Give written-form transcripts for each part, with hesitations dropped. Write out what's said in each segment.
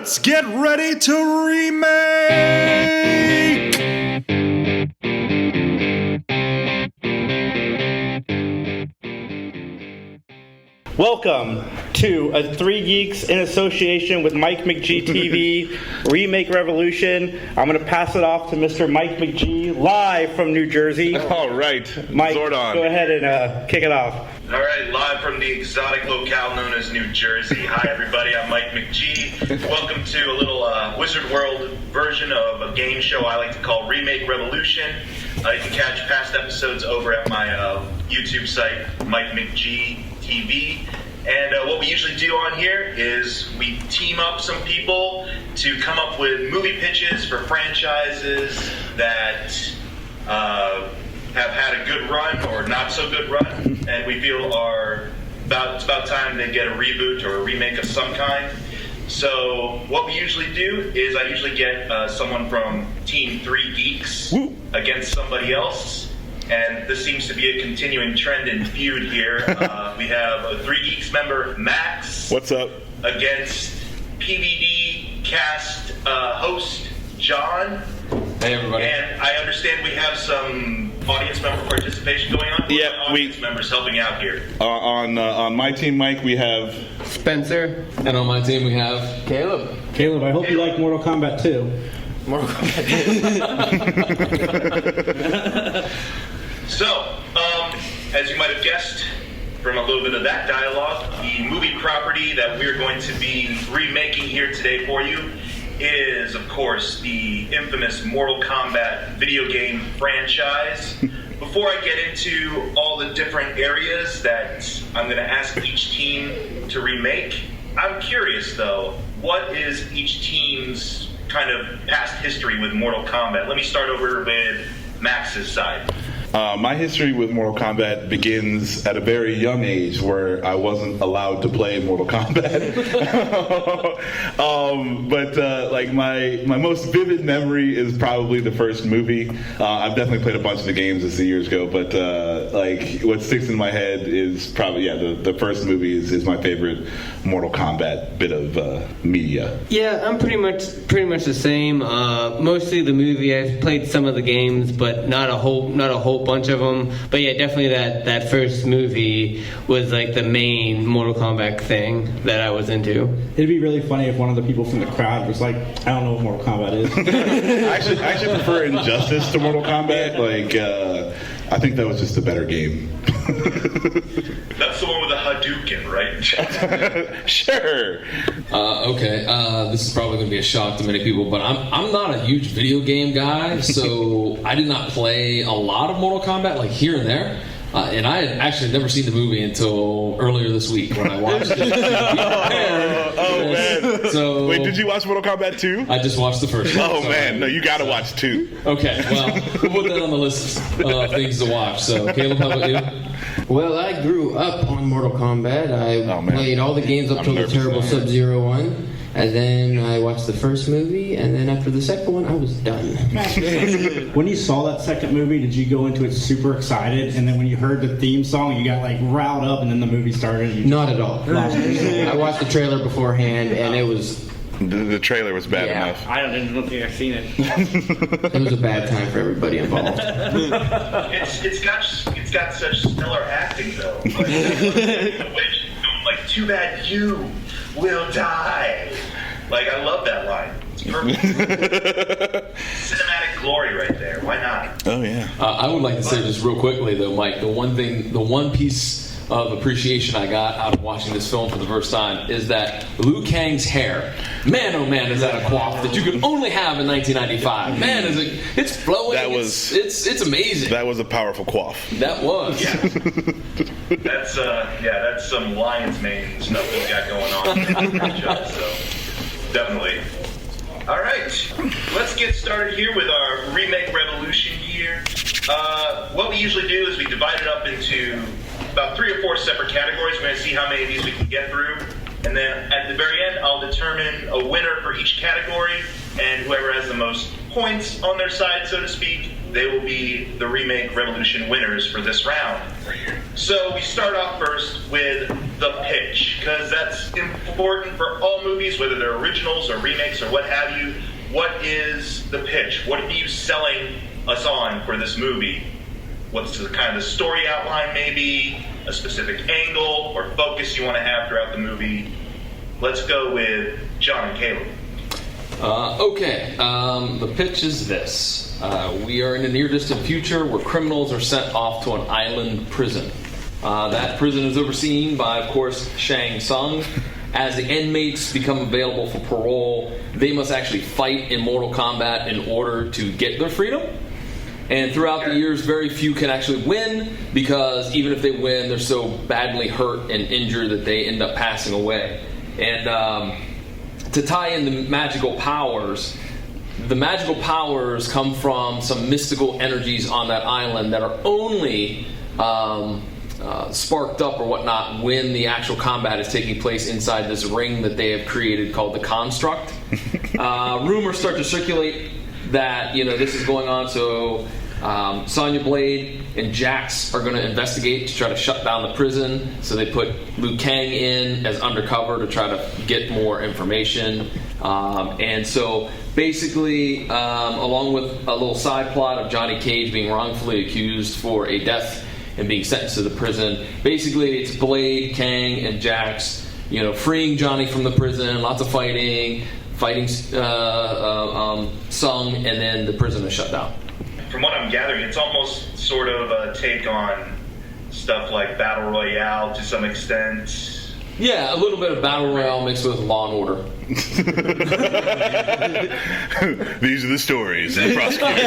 Let's get ready to remake! Welcome to a Three Geeks in association with Mike McG TV Remake Revolution. I'm going to pass it off to Mr. Mike McG live from New Jersey. All right, Mike, Zordon. Go ahead and kick it off. All right, live from the exotic locale known as New Jersey. Hi, everybody. I'm Mike McG. Welcome to a little Wizard World version of a game show I like to call Remake Revolution. You can catch past episodes over at my YouTube site, Mike McG TV. And what we usually do on here is we team up some people to come up with movie pitches for franchises that have had a good run or not so good run, and we feel it's about time they get a reboot or a remake of some kind. So what we usually do is I usually get someone from Team 3 Geeks against somebody else. And this seems to be a continuing trend and feud here. We have a 3 Geeks member, Max. What's up? Against PVDcast host, John. Hey, everybody. And I understand we have some audience member participation going on. Yeah, audience members helping out here. On my team, Mike, we have Spencer. And on my team, we have Caleb. Caleb, I hope you like Mortal Kombat 2. Mortal Kombat. So, as you might have guessed from a little bit of that dialogue, the movie property that we're going to be remaking here today for you is, of course, the infamous Mortal Kombat video game franchise. Before I get into all the different areas that I'm going to ask each team to remake, I'm curious, though, what is each team's kind of past history with Mortal Kombat? Let me start over with Max's side. my history with Mortal Kombat begins at a very young age where I wasn't allowed to play Mortal Kombat. Like my most vivid memory is probably the first movie. I've definitely played a bunch of the games as the years go, but like what sticks in my head is probably the first movie is my favorite Mortal Kombat bit of media. Yeah, I'm pretty much the same. Mostly the movie. I've played some of the games, but not a whole bunch of them. But yeah, definitely that first movie was like the main Mortal Kombat thing that I was into. It'd be really funny if one of the people from the crowd was like, I don't know what Mortal Kombat is. I actually prefer Injustice to Mortal Kombat. Like, I think that was just a better game. That's the one with the Hadouken, right? Sure. Okay. This is probably going to be a shock to many people, but I'm not a huge video game guy, so I did not play a lot of Mortal Kombat, like here and there. And I had actually never seen the movie until earlier this week when I watched it. Oh man! So wait, did you watch Mortal Kombat 2? I just watched the first one. Oh man, no, you gotta watch 2. Okay, well, we'll put that on the list of things to watch. So, Caleb, how about you? Well, I grew up on Mortal Kombat. I played all the games up till the terrible Sub-Zero one. And then I watched the first movie, and then after the second one, I was done. When you saw that second movie, did you go into it super excited, and then when you heard the theme song, you got like riled up, and then the movie started? And you Not at all. I watched the trailer beforehand, and it was... The trailer was bad enough. I don't think I've seen it. It was a bad time for everybody involved. It's got such stellar acting though. Like, too bad you will die. Like, I love that line. It's perfect. Cinematic glory right there. Why not? Oh yeah. I would like to say just real quickly though, Mike, the one piece of appreciation I got out of watching this film for the first time is that Liu Kang's hair. Man, oh man, is that a coif that you could only have in 1995. Man, it's flowing. It's amazing. That was a powerful coif. That was. Yeah. That's some lion's mane stuff we've got going on. So definitely. All right, let's get started here with our remake revolution here. What we usually do is we divide it up into about 3 or 4 separate categories. We're going to see how many of these we can get through. And then at the very end, I'll determine a winner for each category. And whoever has the most points on their side, so to speak, they will be the Remake Revolution winners for this round. So we start off first with the pitch, because that's important for all movies, whether they're originals or remakes or what have you. What is the pitch? What are you selling us on for this movie? What's the kind of story outline, maybe a specific angle or focus you want to have throughout the movie? Let's go with John and Caleb. Okay, the pitch is this. We are in a near-distant future where criminals are sent off to an island prison. That prison is overseen by, of course, Shang Tsung. As the inmates become available for parole, they must actually fight in Mortal Kombat in order to get their freedom. And throughout the years, very few can actually win, because even if they win, they're so badly hurt and injured that they end up passing away. And to tie in the magical powers come from some mystical energies on that island that are only sparked up or whatnot when the actual combat is taking place inside this ring that they have created called the Construct. Rumors start to circulate that this is going on, so Sonya Blade and Jax are going to investigate to try to shut down the prison. So they put Liu Kang in as undercover to try to get more information. And so basically, along with a little side plot of Johnny Cage being wrongfully accused for a death and being sentenced to the prison, basically it's Blade, Kang, and Jax, freeing Johnny from the prison, lots of fighting Sung, and then the prison is shut down. From what I'm gathering, it's almost sort of a take on stuff like Battle Royale to some extent. Yeah, a little bit of Battle Royale mixed with Law and Order. These are the stories of the prosecutor.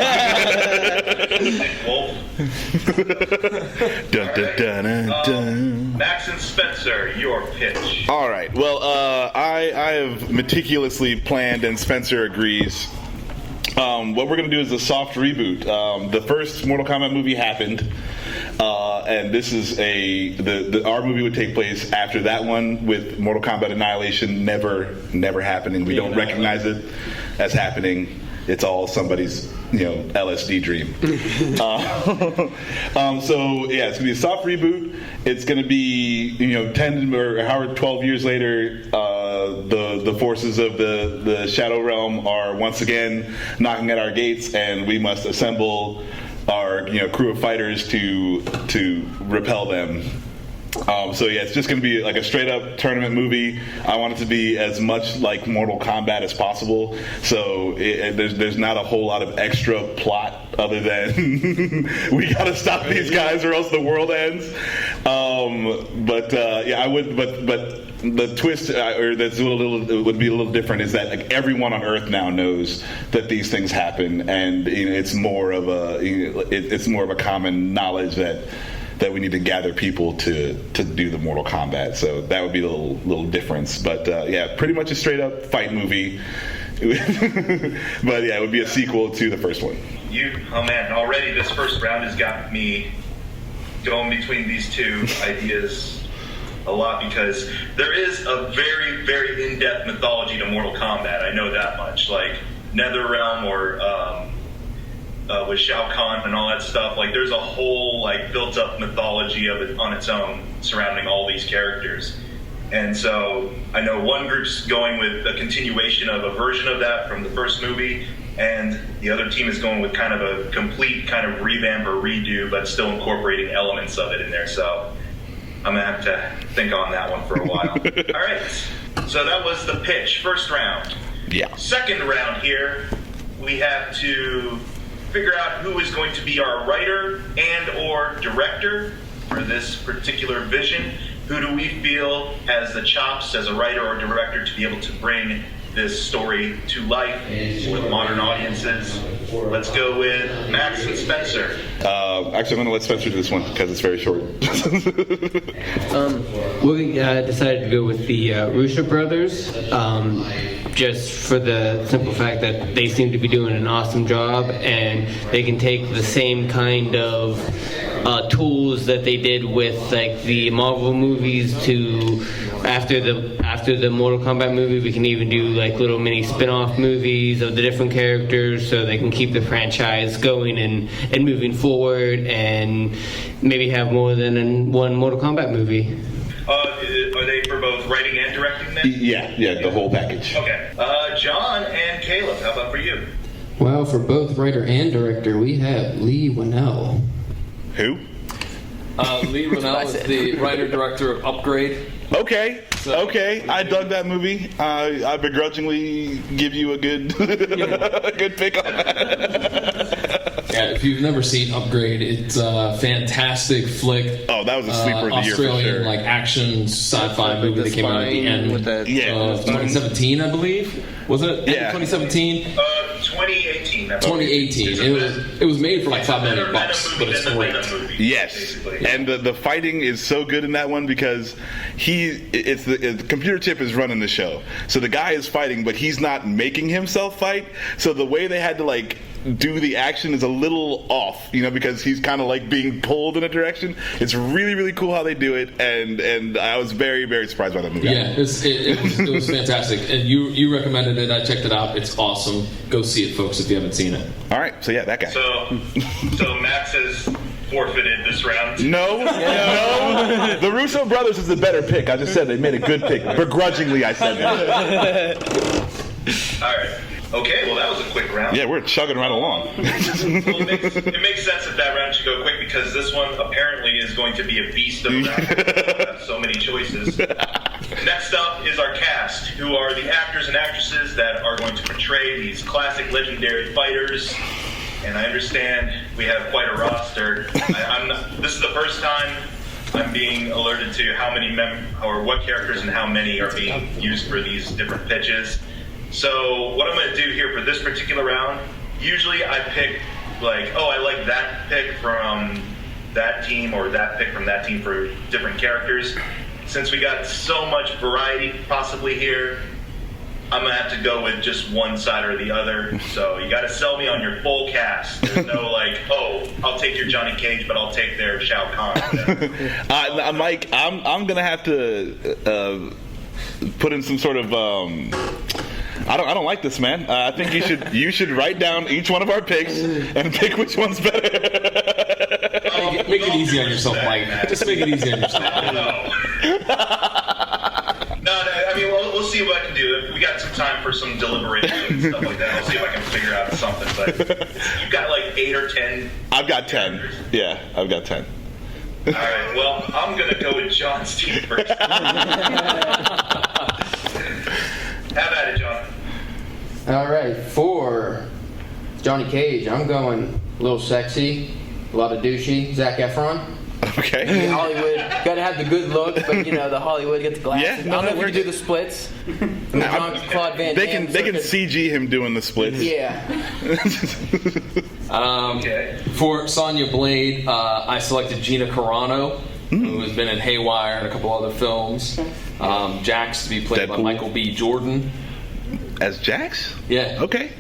Dun, dun, dun, dun, dun. Max and Spencer, your pitch. All right. Well, I have meticulously planned, and Spencer agrees. What we're going to do is a soft reboot. The first Mortal Kombat movie happened, and this is our movie would take place after that one, with Mortal Kombat Annihilation never happening. We don't recognize it as happening. It's all somebody's LSD dream. So yeah, it's gonna be a soft reboot. It's gonna be 10 or however 12 years later, the forces of the Shadow Realm are once again knocking at our gates, and we must assemble our crew of fighters to repel them. So yeah, it's just going to be like a straight up tournament movie. I want it to be as much like Mortal Kombat as possible. So there's not a whole lot of extra plot other than we got to stop these guys or else the world ends. Yeah, I would. But the twist, or that's would be a little different, is that like everyone on Earth now knows that these things happen, and it's more of a common knowledge that we need to gather people to do the Mortal Kombat. So that would be a little difference. But yeah, pretty much a straight up fight movie. But yeah, it would be a sequel to the first one. Oh man, already this first round has got me going between these two ideas a lot, because there is a very, very in-depth mythology to Mortal Kombat. I know that much. Like Netherrealm or with Shao Kahn and all that stuff. Like there's a whole built-up mythology of it on its own surrounding all these characters. And so I know one group's going with a continuation of a version of that from the first movie, and the other team is going with kind of a complete kind of revamp or redo, but still incorporating elements of it in there. So I'm going to have to think on that one for a while. All right. So that was the pitch. First round. Yeah. Second round here, we have to figure out who is going to be our writer and or director for this particular vision. Who do we feel has the chops as a writer or director to be able to bring this story to life with modern audiences? Let's go with Max and Spencer. Actually, I'm going to let Spencer do this one because it's very short. We decided to go with the Russo brothers, just for the simple fact that they seem to be doing an awesome job, and they can take the same kind of tools that they did with like the Marvel movies to after the Mortal Kombat movie, we can even do like little mini spin-off movies of the different characters, so they can keep the franchise going and moving forward, and maybe have more than one Mortal Kombat movie. Are they for both writing and directing then? Yeah, the whole package. Okay. John and Caleb, how about for you? Well, for both writer and director, we have Lee Winnell. Who? Lee Winnell is the writer-director of Upgrade. Okay. I dug that movie. I begrudgingly give you a good a good pick on that. Yeah, if you've never seen Upgrade, it's a fantastic flick. Oh, that was a sleeper of the year for Australian sure. like action sci-fi movie that came out at the end with that, of 2017, I believe. Wasn't it? Yeah. 2017. 2018. 2018. It was made for like $5 million, but it's great. Yes, Basically. and the fighting is so good in that one because the computer chip is running the show. So the guy is fighting, but he's not making himself fight. So the way they had to like do the action is a little off, because he's kind of like being pulled in a direction. It's really, really cool how they do it, and I was very, very surprised by that movie. Yeah, it was fantastic, and you recommended it. I checked it out. It's awesome. Go see it, folks, if you haven't seen it. All right, so yeah, that guy. So Max has forfeited this round. No. The Russo brothers is the better pick. I just said they made a good pick. Begrudgingly, I said that. All right. Okay, well that was a quick round. Yeah, we're chugging right along. Well, it makes sense that round should go quick because this one apparently is going to be a beast of a round. We'll have so many choices. Next up is our cast, who are the actors and actresses that are going to portray these classic legendary fighters. And I understand we have quite a roster. This is the first time I'm being alerted to how many or what characters and how many are being used for these different pitches. So what I'm going to do here for this particular round, usually I pick I like that pick from that team or that pick from that team for different characters. Since we got so much variety possibly here, I'm going to have to go with just one side or the other. So you got to sell me on your full cast. There's no I'll take your Johnny Cage, but I'll take their Shao Kahn. Mike, I'm going to have to put in some sort of... I don't like this, man. I think you should write down each one of our picks and pick which one's better. Make it easy on yourself, Mike. Just make it easy on yourself. No, I mean, we'll see what I can do. We got some time for some deliberation and stuff like that. I'll see if I can figure out something. But you've got 8 or 10. I've got 10. Yeah, I've got 10. All right. Well, I'm gonna go with John's team first. Have at it, John. All right, for Johnny Cage, I'm going a little sexy, a lot of douchey, Zac Efron. Okay. Hollywood, gotta have the good look, but the Hollywood, get the glasses. Yeah, I don't know if you can do the splits. Claude Van They Damme can CG him doing the splits. Yeah. Okay. For Sonya Blade, I selected Gina Carano, who has been in Haywire and a couple other films. Jax to be played by Deadpool. Michael B. Jordan. As Jax? Yeah. Okay.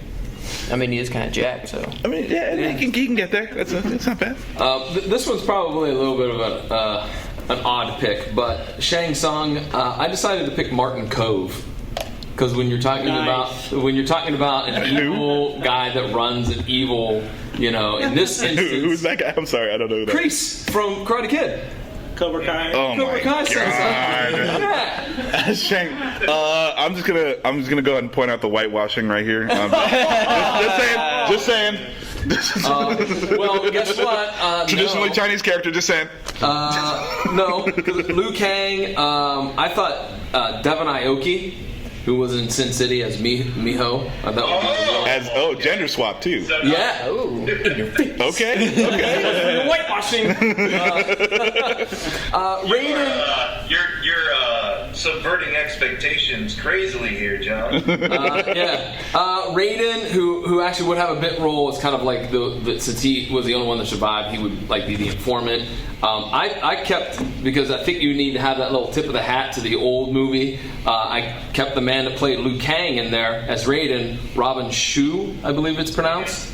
I mean, he is kind of jacked, so. I mean, yeah, he can get there. That's not bad. This one's probably a little bit of an odd pick, but Shang Tsung, I decided to pick Martin Kove. Because when you're talking about an evil guy that runs an evil, in this instance, Who's that guy? I'm sorry, I don't know who that is. Kreese from Karate Kid. Cobra Kai. Oh Cobra my Kai says God. yeah. Shang. I'm just gonna go ahead and point out the whitewashing right here. Just saying. Well, guess what? Traditionally no. Chinese character. Just saying. No, Liu Kang. I thought Devon Aoki, who was in Sin City as Miho. I thought would be gender swap too. So, yeah. Ooh. Okay. Whitewashing. Raiden. You're subverting expectations crazily here, John. Yeah. Raiden, who actually would have a bit role, is kind of like since he was the only one that survived, he would be the informant. I kept, because I think you need to have that little tip of the hat to the old movie. I kept the man that played Liu Kang in there as Raiden, Robin Shu, I believe it's pronounced.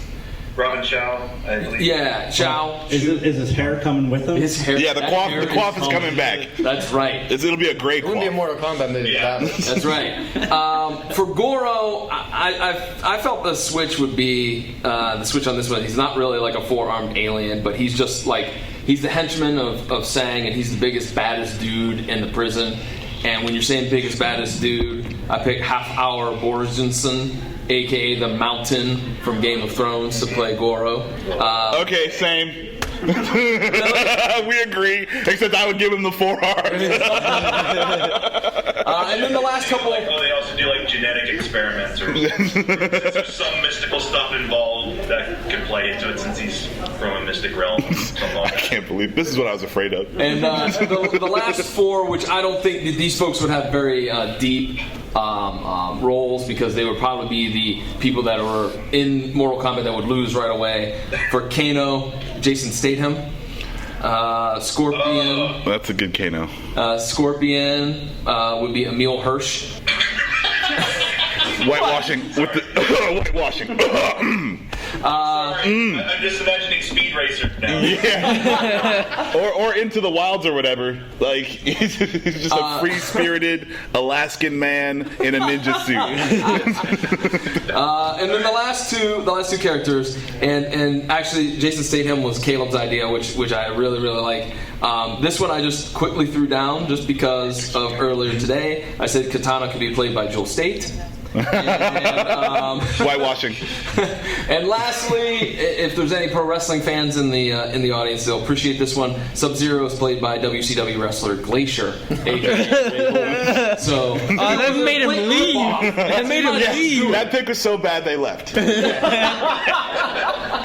Robin Chow, I believe. Yeah, Chow. Is his hair coming with him? His hair. Yeah, the that quaff. hair The quaff is coming back. That's right. It'll be a great It wouldn't be a quaff. Mortal Kombat movie Yeah. without him. That's right. For Goro, I felt the switch would be the switch on this one. He's not really like a four-armed alien, but he's just like he's the henchman of Sang, and he's the biggest, baddest dude in the prison. And when you're saying biggest, baddest dude, I picked Half-Hour Borgensen, aka the Mountain from Game of Thrones, to play Goro. Okay, same. We agree, except I would give him the forearm. And then the last couple. Like, they also do like genetic experiments, or there's some mystical stuff involved that could play into it since he's from a mystic realm. I can't believe this is what I was afraid of. And the last four, which I don't think that these folks would have very deep roles, because they would probably be the people that were in Mortal Kombat that would lose right away. For Kano, Jason Statham. Scorpion. That's a good Kano. Scorpion would be Emil Hirsch. Whitewashing with the whitewashing. I'm just imagining Speed Racer now. Yeah. or Into the Wilds or whatever. Like he's just a free-spirited Alaskan man in a ninja suit. And then the last two characters, and actually Jason Statham was Caleb's idea, which I really like. This one I just quickly threw down just because of earlier today. I said Katana could be played by Joel State. And, Whitewashing. And lastly, if there's any pro wrestling fans in the audience, they'll appreciate this one. Sub-Zero is played by WCW wrestler Glacier. So that made him leave. That made him leave. That pick was so bad they left.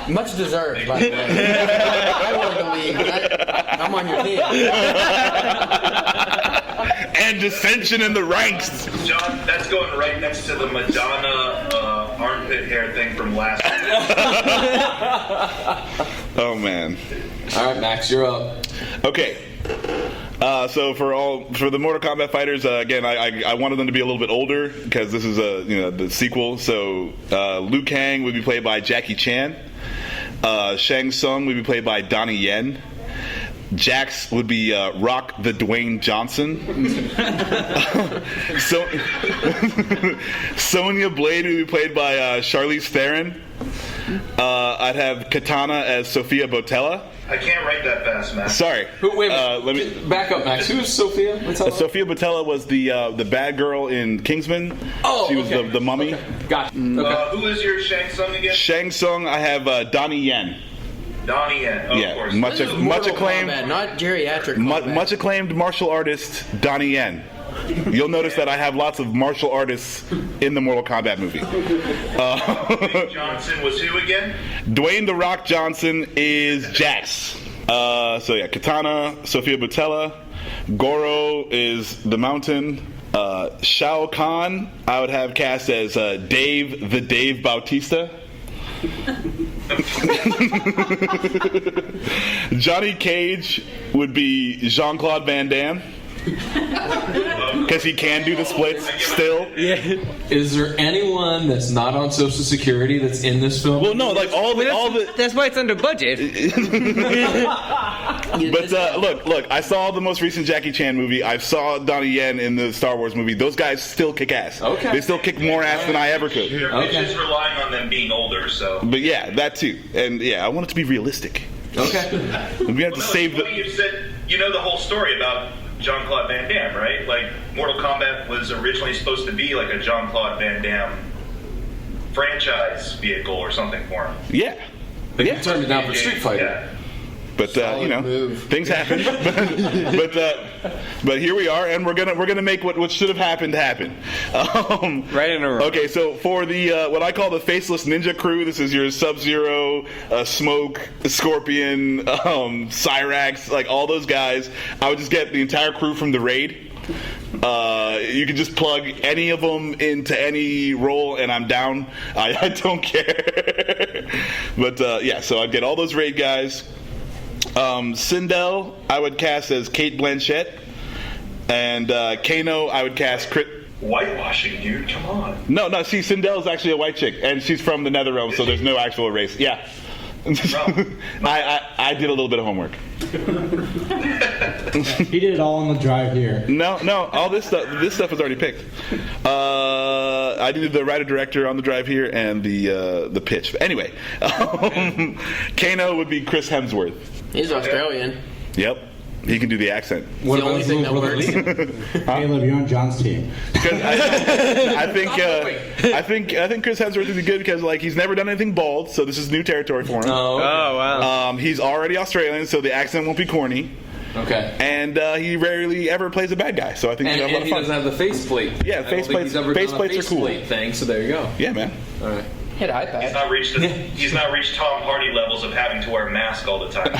Much deserved, by the way. I wanted to leave, but I'm on your team. And dissension in the ranks. John, that's going right next to the Madonna armpit hair thing from last week. Oh man. All right, Max, you're up. Okay. So for the Mortal Kombat fighters, again, I wanted them to be a little bit older because this is the sequel. So Liu Kang would be played by Jackie Chan. Shang Tsung would be played by Donnie Yen. Jax would be Rock the Dwayne Johnson. Sonya Blade would be played by Charlize Theron. I'd have Katana as Sophia Botella. I can't write that fast, man. Sorry. Wait a minute. Let me Back up, Max. Who's Sophia Botella? Sophia Botella was the bad girl in Kingsman. Oh, she was okay. the mummy. Okay. Gotcha. Okay. Who is your Shang Tsung again? Shang Tsung, I have Donnie Yen. Donnie Yen, of course. Much acclaimed, Kombat, not geriatric. much acclaimed martial artist Donnie Yen. You'll notice that I have lots of martial artists in the Mortal Kombat movie. Dwayne Johnson was who again? Dwayne The Rock Johnson is Jax. Katana, Sophia Botella. Goro is the Mountain. Shao Kahn, I would have cast as Dave the Dave Bautista. Johnny Cage would be Jean-Claude Van Damme. Because he can do the splits still. Yeah. Is there anyone that's not on Social Security that's in this film? Well, no, like all the. That's why it's under budget. But look, I saw the most recent Jackie Chan movie. I saw Donnie Yen in the Star Wars movie. Those guys still kick ass. Okay. They still kick more ass than I ever could. You're just relying on them being older, so. But yeah, that too. And yeah, I want it to be realistic. Okay. We have to save the. You said the whole story about Jean-Claude Van Damme, right? Like, Mortal Kombat was originally supposed to be like a Jean-Claude Van Damme franchise vehicle or something for him. Yeah. But you turned it down for Street Fighter. Yeah. But things happen. but here we are, and we're gonna make what should have happened happen. Right in a row. Okay, so for the what I call the faceless ninja crew, this is your Sub-Zero, Smoke, Scorpion, Cyrax, like all those guys. I would just get the entire crew from the raid. You can just plug any of them into any role, and I'm down. I don't care. But so I'd get all those raid guys. Sindel, I would cast as Kate Blanchett, and Kano, I would cast Whitewashing, dude, come on. No, see, Sindel's actually a white chick, and she's from the Netherrealm, so there's no actual race. Yeah. I did a little bit of homework. He did it all on the drive here. No, all this stuff was already picked. I did the writer-director on the drive here and the pitch. But anyway, Kano would be Chris Hemsworth. He's Australian. Yep. He can do the accent. It's the only thing that works. Caleb, you're on John's team. I think Chris Hemsworth would be good because he's never done anything bald, so this is new territory for him. Oh, okay. wow. He's already Australian, so the accent won't be corny. Okay. And he rarely ever plays a bad guy, so I think he'll have a lot of he fun. doesn't have the faceplate. Yeah, faceplates are cool. Thing, so there you go. Yeah, man. All right. Hit eye patch. He's not reached Tom Hardy levels of having to wear a mask all the time.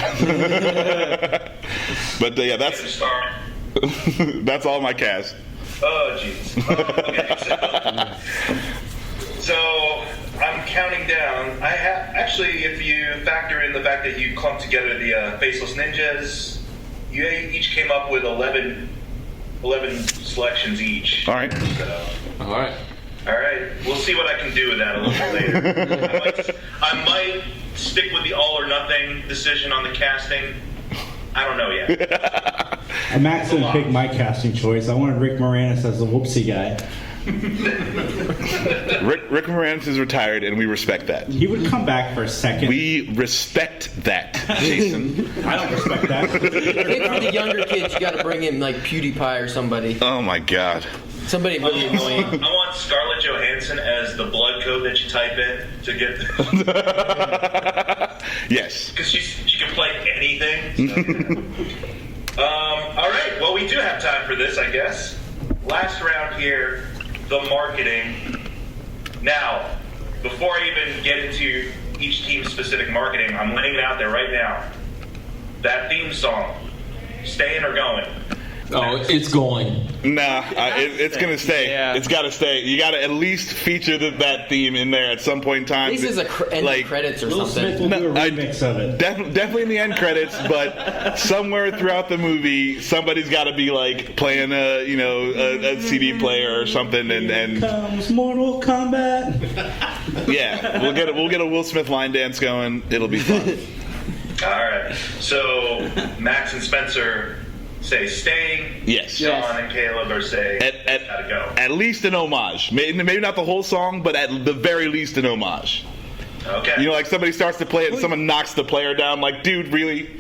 But yeah, that's all my cast. Oh, jeez. Okay, so I'm counting down. Actually, if you factor in the fact that you clumped together the Faceless Ninjas, you each came up with 11 selections each. All right. So, All right. all right. We'll see what I can do with that a little bit later. I might stick with the all or nothing decision on the casting. I don't know yet. Max didn't pick my casting choice. I wanted Rick Moranis as the whoopsie guy. Rick Moranis is retired, and we respect that. He would come back for a second. We respect that, Jason. I don't respect that. I think for the younger kids, you got to bring in like PewDiePie or somebody. Oh my God. Somebody really annoying. I want Scarlett Johansson as the blood code that you type in to get. Yes. Because she can play anything. So. All right. Well, we do have time for this, I guess. Last round here, the marketing. Now, before I even get into each team's specific marketing, I'm laying it out there right now. That theme song, staying or going? Oh, it's going. Nah, it's gonna stay. Yeah. It's gotta stay. You gotta at least feature that theme in there at some point in time. At least as end credits or Will something. Smith will do a remix of it. Definitely in the end credits, but somewhere throughout the movie, somebody's got to be playing a CD player or something, and Here comes Mortal Kombat. yeah, we'll get a Will Smith line dance going. It'll be fun. All right. So Max and Spencer say staying. Yes. Sean and Caleb are saying gotta go. At least an homage. Maybe not the whole song, but at the very least an homage. Okay. Somebody starts to play it and someone knocks the player down. Dude, really? All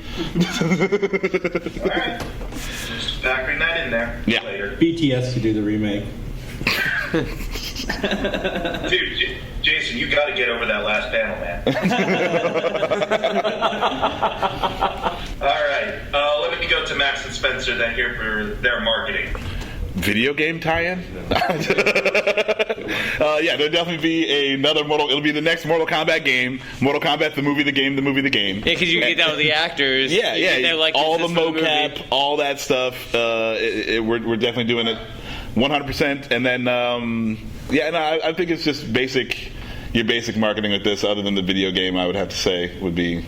right. Just factoring that in there. Yeah. Later. BTS could do the remake. Dude, Jason, you got to get over that last panel, man. All right. Let me go to Max and Spencer then here for their marketing. Video game tie-in? Yeah, there'll definitely be another It'll be the next Mortal Kombat game. Mortal Kombat, the movie, the game, the movie, the game. Yeah, because you get that with the actors. Yeah. All the mocap, all that stuff. We're definitely doing it 100%. And then, I think it's just your basic marketing with this, other than the video game, I would have to say, would be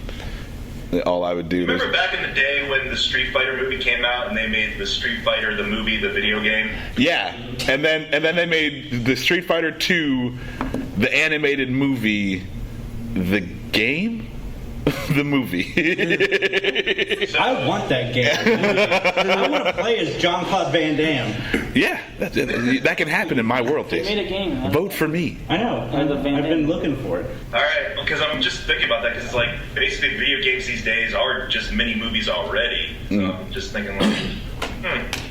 all I would do. Remember back in the day when the Street Fighter movie came out and they made the Street Fighter, the movie, the video game? Yeah. And then they made the Street Fighter 2, the animated movie, the game? The movie. I want that game. I want to play as Jean-Claude Van Damme. Yeah, that can happen in my world, Jason. They made a game. Huh? Vote for me. I know. I've been looking for it. All right, because I'm just thinking about that, because it's basically video games these days are just mini movies already. So I'm just thinking You didn't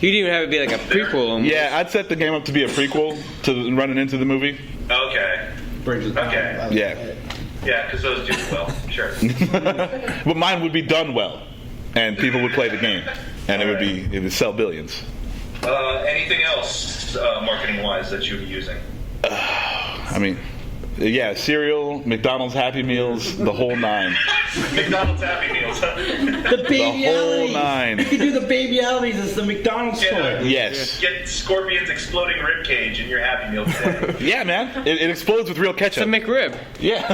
even have it be like a prequel. Almost. Yeah, I'd set the game up to be a prequel to running into the movie. Okay. Okay. Yeah. Yeah, because those do well. Sure. But mine would be done well, and people would play the game, and it would sell billions. Anything else marketing-wise that you'd be using? Cereal, McDonald's Happy Meals, the whole nine. McDonald's Happy Meals. The Baby The whole Allies. nine. You could do the Baby Allies as the McDonald's toy. Yes. Get Scorpion's exploding ribcage in your Happy Meal today. Yeah, man. It explodes with real ketchup. It's a McRib. Yeah.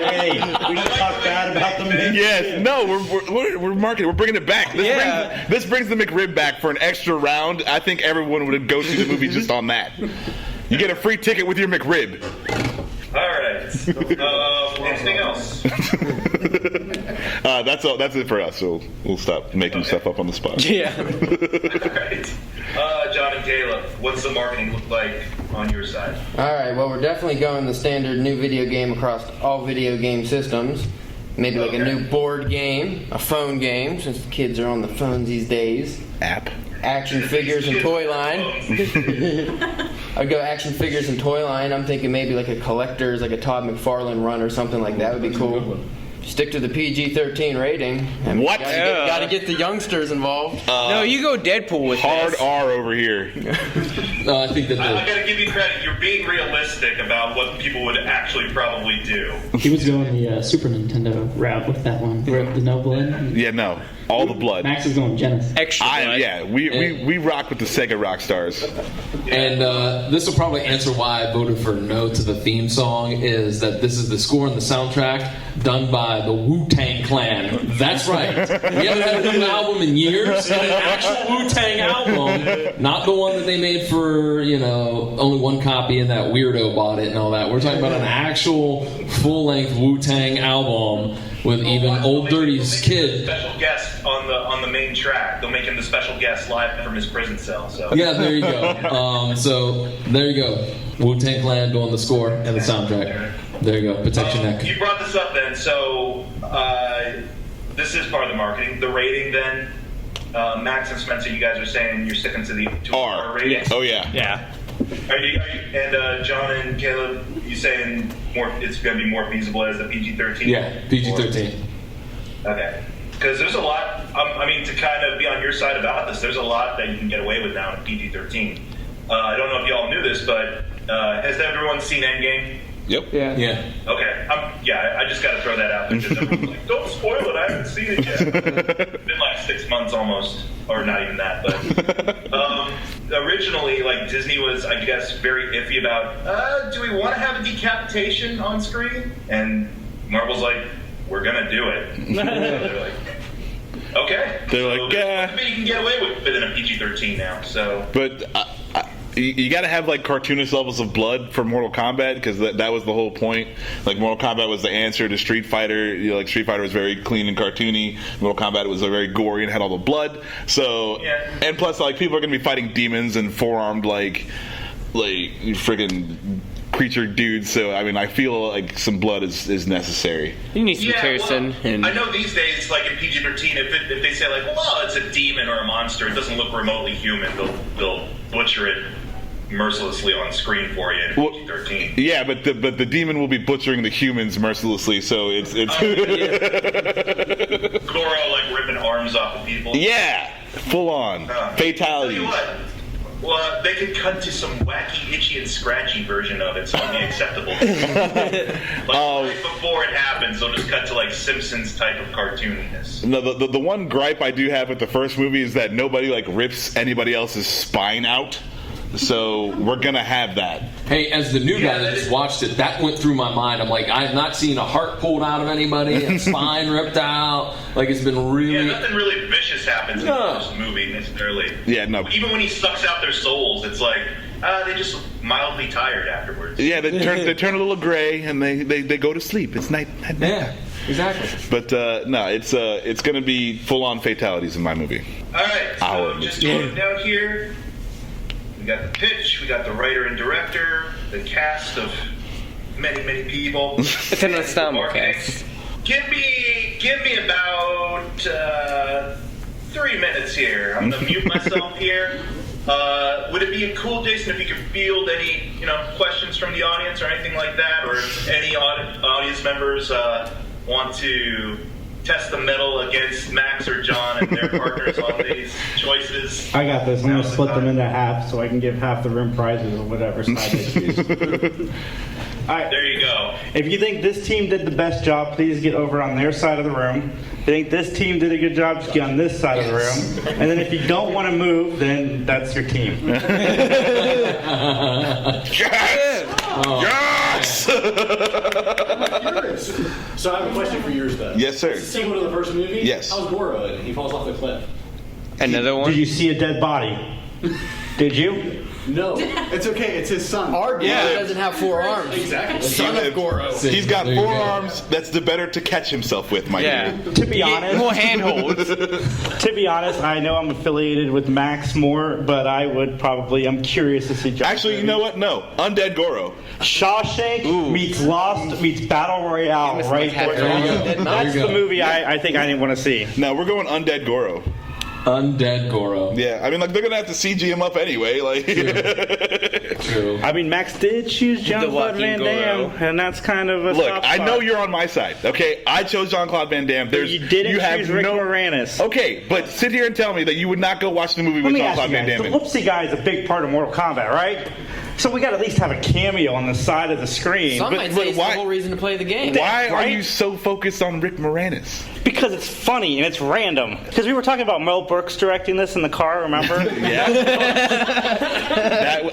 Hey, we don't talk bad about the McRib. Yes. No, we're marketing. We're bringing it back. This brings the McRib back for an extra round. I think everyone would go see the movie just on that. You get a free ticket with your McRib. All right. minutes. Anything else? That's all. That's it for us. So we'll stop making stuff up on the spot. Yeah. All right. John and Caleb, what's the marketing look like on your side? All right. Well, we're definitely going the standard new video game across all video game systems. Maybe like a new board game, a phone game, since the kids are on the phones these days. App. Action figures and toy line. I'd go action figures and toy line. I'm thinking maybe like a collector's, like a Todd McFarlane run or something like that would be cool. Stick to the PG-13 rating. I mean, What? Gotta get the youngsters involved. No, you go Deadpool with Hard this. R over here. No, I think that I gotta give you credit. You're being realistic about what people would actually probably do. He was going the Super Nintendo route with that one. The no blood. Yeah, no. All the blood. Max is going Genesis. Extra blood. Yeah, we rock with the Sega rock stars. And this will probably answer why I voted for no to the theme song, is that this is the score and the soundtrack done by the Wu-Tang Clan. That's right. We haven't had a new album in years, and an actual Wu-Tang album, not the one that they made for, only one copy and that weirdo bought it and all that. We're talking about an actual full-length Wu-Tang album with even Old Dirty's kid. Special guest on the main track. They'll make him the special guest live from his prison cell. So Yeah, there you go. So there you go. Wu-Tang Clan doing the score and the soundtrack. There you go. Protect your neck. You brought this up then. So this is part of the marketing. The rating then. Max and Spencer, you guys are saying you're sticking to the R rating. Yes. Oh yeah. Yeah. And John and Caleb, you saying it's going to be more feasible as the PG-13? Yeah, PG-13. Okay. Because there's a lot, to kind of be on your side about this, there's a lot that you can get away with now in PG-13. I don't know if y'all knew this, but has everyone seen Endgame? Yep. Yeah. Okay. I just got to throw that out there because everyone's like, don't spoil it, I haven't seen it yet. It's been like 6 months almost, or not even that. But originally, like, Disney was, I guess, very iffy about, do we want to have a decapitation on screen? And Marvel's like, we're going to do it. They're like, okay. They're like, yeah. You can get away with it in a PG-13 now, so. But you got to have like cartoonist levels of blood for Mortal Kombat, because that was the whole point. Like Mortal Kombat was the answer to Street Fighter. Like Street Fighter was very clean and cartoony. Mortal Kombat was very gory and had all the blood. So and plus like people are gonna be fighting demons and four-armed like friggin' creature dudes. So I feel like some blood is necessary. You need some Kirsten. Well, I know these days, like in PG-13, if they say like, well, it's a demon or a monster, it doesn't look remotely human, they'll butcher it mercilessly on screen for you in PG-13. Yeah, but the demon will be butchering the humans mercilessly, so it's Goro like ripping arms off of people. Yeah, full on fatalities. Tell you what, well, they could cut to some wacky, itchy, and scratchy version of it, so it'd be acceptable. Right before it happens, they'll just cut to like Simpsons type of cartooniness. No, the one gripe I do have with the first movie is that nobody like rips anybody else's spine out. So we're gonna have that. Hey, as the new guy that just watched it, that went through my mind. I'm like, I have not seen a heart pulled out of anybody, a spine ripped out. Like it's been really. Yeah, nothing really vicious happens in the first movie necessarily. Yeah, no. Even when he sucks out their souls, it's like they just look mildly tired afterwards. Yeah, they turn a little gray and they go to sleep. It's night. Yeah, exactly. But no, it's gonna be full on fatalities in my movie. All right, so just going down here. We got the pitch, we got the writer and director, the cast of many, many people. It's an ensemble cast. Give me about 3 minutes here. I'm gonna mute myself here. Would it be cool, Jason, if you could field any questions from the audience or anything like that, or if any audience members want to test the metal against Max or John and their partners on these choices? I got this. I'm going to split them into half so I can give half the room prizes or whatever side they choose. All right. There you go. If you think this team did the best job, please get over on their side of the room. If you think this team did a good job, just get on this side of the room. And then if you don't want to move, then that's your team. Yes! So I have a question for yours, though. Yes, sir. The sequel to the first movie? Yes. How's Goro in it? He falls off the cliff. Another one? Did you see a dead body? Did you? No, it's okay. It's his son. Our Goro doesn't have 4 arms. Exactly. Son of Goro. He's got There you 4 go. arms. That's the better to catch himself with, my dude. To be honest, More handholds. to be honest, I know I'm affiliated with Max more, but I'm curious to see. Actually, you know what? No. Undead Goro. Shawshank meets Lost meets Battle Royale, right there. That's the movie I think I didn't want to see. No, we're going Undead Goro. Undead Goro. Yeah, I mean, like, they're going to have to CG him up anyway. Like, True. I mean, Max did choose Jean-Claude Van Damme, and that's kind of a look, soft I spot. know you're on my side, okay? I chose Jean-Claude Van Damme. You didn't choose Rick Moranis. Okay, but sit here and tell me that you would not go watch the movie Let with me ask Jean-Claude you Van guys, Damme the in. Whoopsie guy is a big part of Mortal Kombat, right? So we got to at least have a cameo on the side of the screen. Some might say it's the why- whole reason to play the game. Why are Right? you so focused on Rick Moranis? Because it's funny and it's random. Because we were talking about Mel Brooks directing this in the car, remember? Yeah.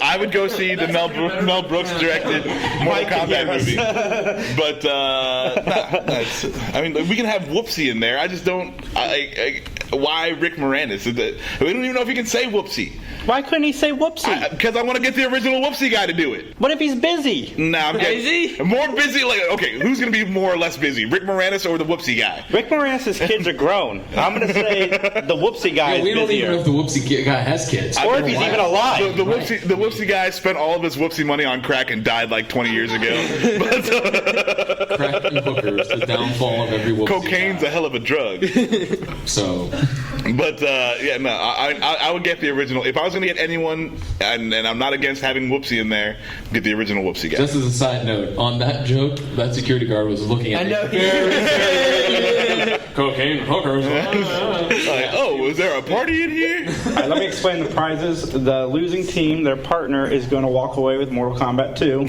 I would go see the Mel Brooks directed Mortal Kombat movie. But, I mean, we can have Whoopsie in there. I just don't... why Rick Moranis? We don't even know if he can say Whoopsie. Why couldn't he say whoopsie? Because I want to get the original Whoopsie guy to do it. What if he's busy? Nah, I'm getting Busy? more busy. Like, okay, who's gonna be more or less busy, Rick Moranis or the Whoopsie guy? Rick Moranis' kids are grown. I'm going to say the whoopsie guy We is don't busier. even know if the Whoopsie guy has kids. Or if he's even alive. The Whoopsie guy spent all of his Whoopsie money on crack and died like 20 years ago. Crack and hookers, the downfall of every Whoopsie Cocaine's guy. a hell of a drug. So, But yeah, no, I would get the original. If I was gonna get anyone, and I'm not against having Whoopsie in there, get the original Whoopsie guy. just as a side note, on that joke, that security guard was looking at I me. know. Cocaine hookers. Like, oh, was there a party in here? All right, let me explain the prizes. The losing team, their partner, is going to walk away with Mortal Kombat 2.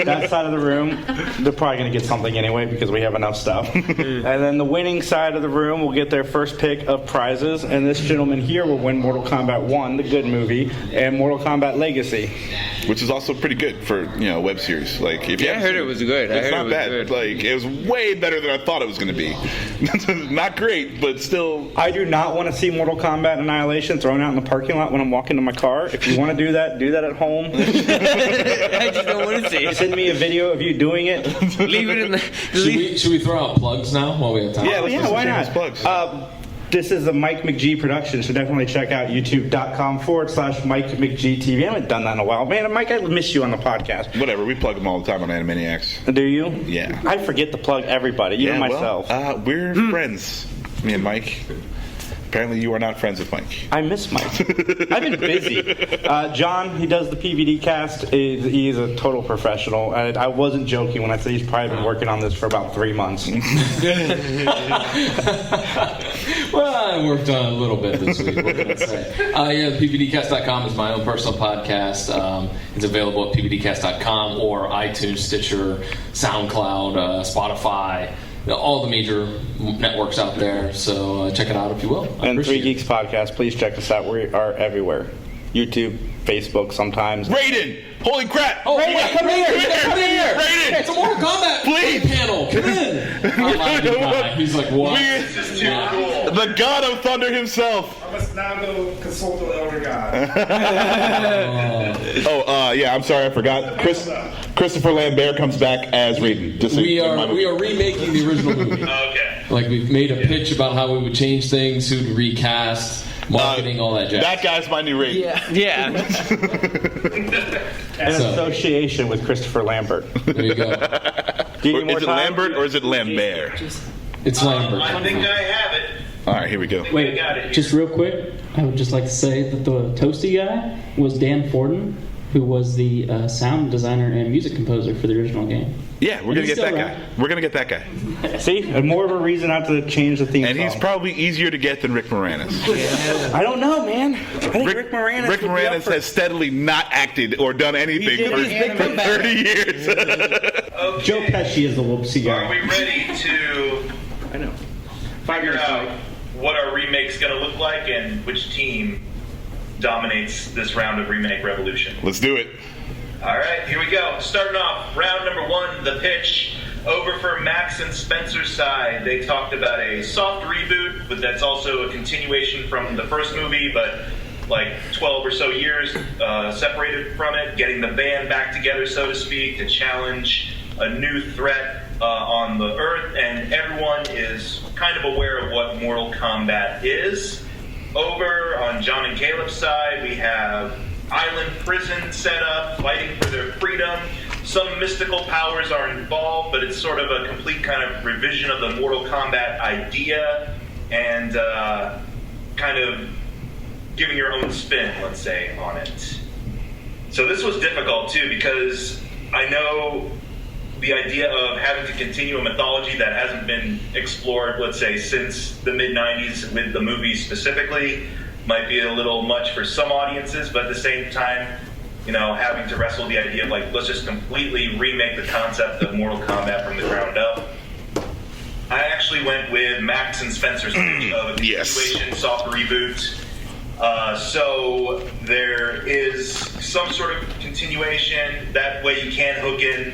That side of the room, they're probably going to get something anyway because we have enough stuff. And then the winning side of the room will get their first pick of prizes. And this gentleman here will win Mortal Kombat 1, the good movie, and Mortal Kombat Legacy. Which is also pretty good for a web series. Like, if you I haven't heard seen it was good. It's not bad. Like, it was way better than I thought it was going to be. Not great, but still. I do not want to see Mortal Kombat Annihilation thrown out in the parking lot when I'm walking to my car. If you want to do that at home. I just don't want to see it. Send me a video of you doing it. Leave it in the. Should we throw out plugs now while we have time? Yeah, Yeah, why not? Plugs. This is a Mike McG production, so definitely check out youtube.com/Mike McG TV. I haven't done that in a while. Man, Mike, I miss you on the podcast. Whatever, we plug them all the time on Animaniacs. Do you? Yeah. I forget to plug everybody, even myself. Well, we're friends, me and Mike. Apparently you are not friends with Mike. I miss Mike. I've been busy. John, he does the PVDcast. He is a total professional. I wasn't joking when I said he's probably been working on this for about 3 months. Well, I worked on a little bit this week. What can I say? Yeah, PVDcast.com is my own personal podcast. It's available at PVDcast.com or iTunes, Stitcher, SoundCloud, Spotify, all the major networks out there. So check it out if you will. And 3 Geeks Podcast, please check us out. We are everywhere. YouTube, Facebook sometimes. Raiden! Holy crap! Oh, Raiden, come here! Come here! Raiden! It's a Mortal Kombat panel! Come in! He's like, what? This is too cool. The god of thunder himself! I must now go consult the elder god. Yeah, I'm sorry, I forgot. Christopher Lambert comes back as Raiden. Just so We you- are remaking the original movie. Okay. Like, we've made a pitch about how we would change things, who'd recast, marketing, all that jazz. That guy's my new Raiden. Yeah. In association with Christopher Lambert. There you go. Do you need more Is it time? Lambert or is it Lambert? It's Lambert. I think I have it. All right, here we go. Wait, I got it here. just real quick, I would just like to say that the Toasty guy was Dan Forden, who was the sound designer and music composer for the original game. Yeah, we're gonna He's get that still guy. We're gonna get that guy. See? And more of a reason not to change the theme And he's song. probably easier to get than Rick Moranis. I don't know, man. I think Rick Moranis would be up Moranis for- has steadily not acted or done anything did for his big comeback. 30 years. Okay. Joe Pesci is the whoopsie Are guy. we ready to figure out what our remake's going to look like and which team dominates this round of Remake Revolution? Let's do it. All right, here we go. Starting off, round number 1, the pitch. Over for Max and Spencer's side, they talked about a soft reboot, but that's also a continuation from the first movie, but like 12 or so years separated from it, getting the band back together, so to speak, to challenge a new threat on the Earth, and everyone is kind of aware of what Mortal Kombat is. Over on John and Caleb's side, we have island prison set up, fighting for their freedom. Some mystical powers are involved, but it's sort of a complete kind of revision of the Mortal Kombat idea, and kind of giving your own spin, let's say, on it. So this was difficult, too, because I know the idea of having to continue a mythology that hasn't been explored, let's say, since the mid-90s with the movies specifically might be a little much for some audiences, but at the same time, you know, having to wrestle the idea of, like, let's just completely remake the concept of Mortal Kombat from the ground up. I actually went with Max and Spencer's pitch of a continuation, soft reboot. So there is some sort of continuation. That way you can hook in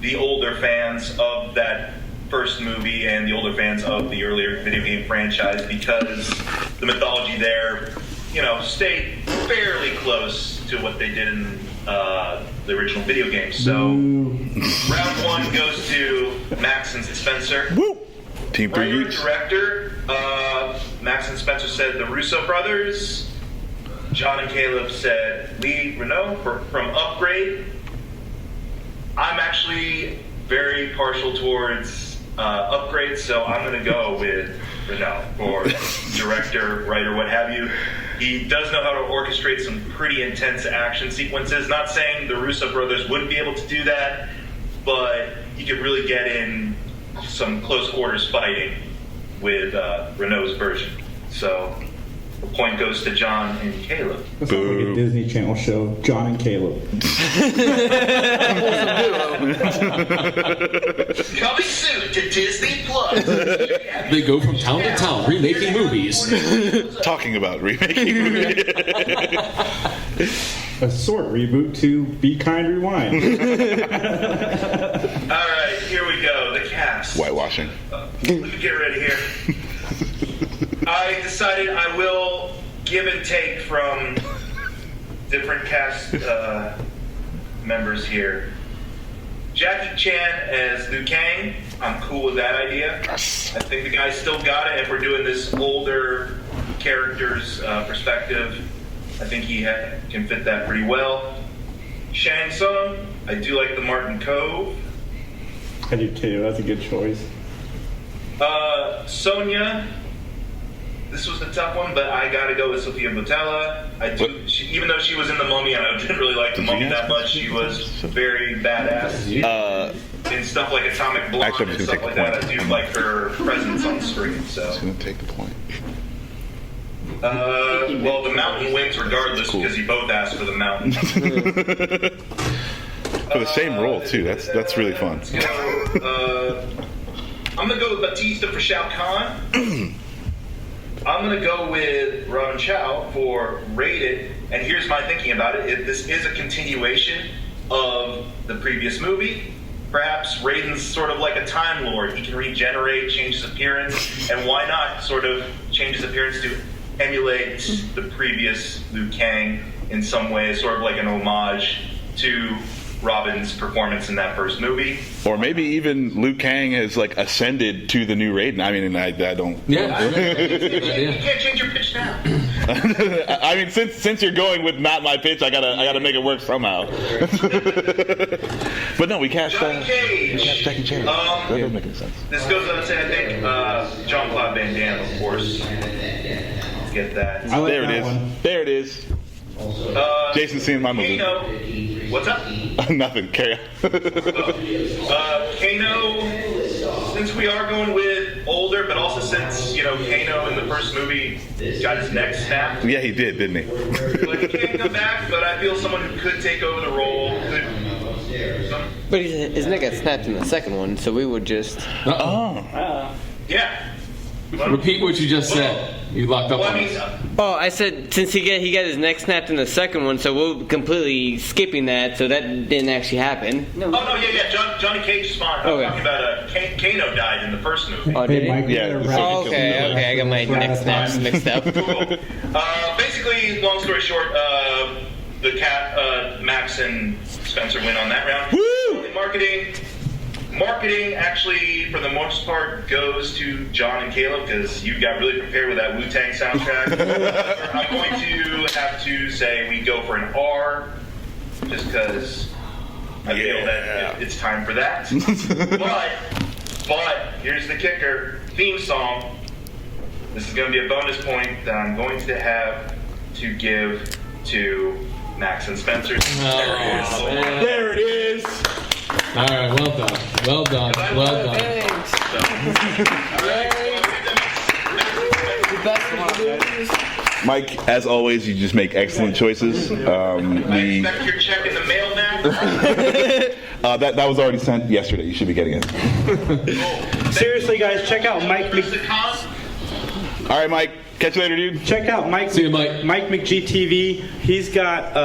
the older fans of that first movie and the older fans of the earlier video game franchise, because the mythology there, you know, stayed fairly close to what they did in the original video game. So round one goes to Max and Spencer. Woo! Team Writer director, Max and Spencer said the Russo brothers. John and Caleb said Lee Renault from Upgrade. I'm actually very partial towards Upgrade, so I'm going to go with Renault for director, writer, what have you. He does know how to orchestrate some pretty intense action sequences. Not saying the Russo brothers wouldn't be able to do that, but you could really get in some close quarters fighting with Renault's version. So the point goes to John and Caleb. That sounds like a Disney Channel show, John and Caleb. Coming soon to Disney Plus. They go from town to town remaking movies. Talking about remaking movies. A short reboot to Be Kind Rewind. All right, here we go. The cast. Whitewashing. Let me get ready here. I decided I will give and take from different cast members here. Jackie Chan as Liu Kang. I'm cool with that idea. I think the guy still got it. If we're doing this older character's perspective, I think he can fit that pretty well. Shang Tsung. I do like the Martin Cove. I do too. That's a good choice. Sonya. This was the tough one, but I gotta go with Sofia Boutella. Even though she was in The Mummy, and I didn't really like The Mummy that much, she was very badass in stuff like Atomic Blonde and stuff like that. I do like her presence on screen. So I'm going to take the point. well, the mountain wins regardless because you both asked for the mountain. For the same role too. That's really fun. Let's go. I'm gonna go with Batista for Shao Kahn. I'm going to go with Robin Chow for Rated, and here's my thinking about it. This is a continuation of the previous movie. Perhaps Raiden's sort of like a Time Lord. He can regenerate, change his appearance, and why not sort of change his appearance to emulate the previous Liu Kang in some way, sort of like an homage to Robin's performance in that first movie. Or maybe even Liu Kang has like ascended to the new Raiden. I mean, I don't. Yeah. You can't change your pitch now. I mean, since you're going with not my pitch, I gotta make it work somehow. But no, we cast Jackie Chan. That doesn't make any sense. This goes on to say, I think, Jean-Claude Van Damme, of course. Get that. I like There it that is. one. There it is. Jason's seeing my movie. Kano. What's up? Nothing. Carry on. Kano, since we are going with older, but also since, Kano in the first movie got his neck snapped. Yeah, he did, didn't he? Like, he can't come back, but I feel someone who could take over the role. But his neck got snapped in the second one, so we would just... Yeah. Repeat what you just said. You locked up on us. Oh, I said since he got his neck snapped in the second one, so we're completely skipping that, so that didn't actually happen. No. Oh, no, yeah. Johnny Cage is fine. I'm talking about Kano died in the first movie. Oh, did he? Mike, Yeah. Okay, I got my neck snaps mixed up. Basically, basically, long story short, the cat, Max and Spencer win on that round. Woo! Marketing actually, for the most part, goes to John and Caleb because you got really prepared with that Wu-Tang soundtrack. I'm going to have to say we go for an R, just because I feel that it's time for that. But here's the kicker: theme song. This is going to be a bonus point that I'm going to have to give to Max and Spencer. There it is. All right, well done. Well done. Well done. Thanks. The best one. Mike, as always, you just make excellent choices. I expect your check in the mail, Max. That was already sent yesterday. You should be getting it. Seriously, guys, check out Mike. All right, Mike. Catch you later, dude. Check out Mike. See you, Mike. Mike McG TV. He's got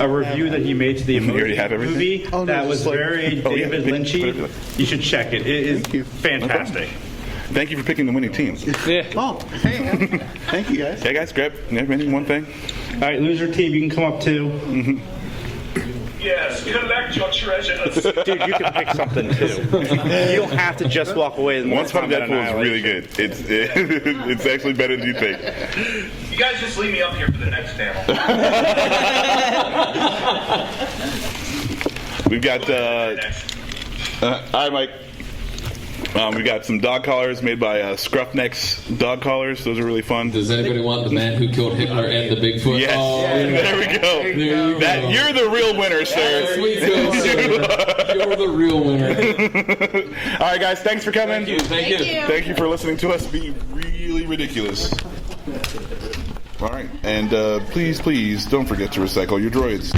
a review that he made to the already have Emoji everything? movie that was very David Lynchy. You should check it. It is fantastic. Thank you for picking the winning team. Oh, hey, thank you guys. Hey, guys, grab one thing. All right, loser team, you can come up too. Yes, collect your treasures. Dude, you can pick something too. You don't have to just walk away. Once Upon a Deadpool is really good. It's actually better than you think. You guys just leave me up here for the next panel. We've got. All right, Mike. We got some dog collars made by Scruffneck's dog collars. Those are really fun. Does anybody want the man who killed Hitler and the Bigfoot? Yes. Oh, There we go. There you go. You're the real winner, sir. Sweet girl, sir. You're the real winner. All right, guys. Thanks for coming. Thank you. Thank you for listening to us be really ridiculous. All right. And please don't forget to recycle your droids.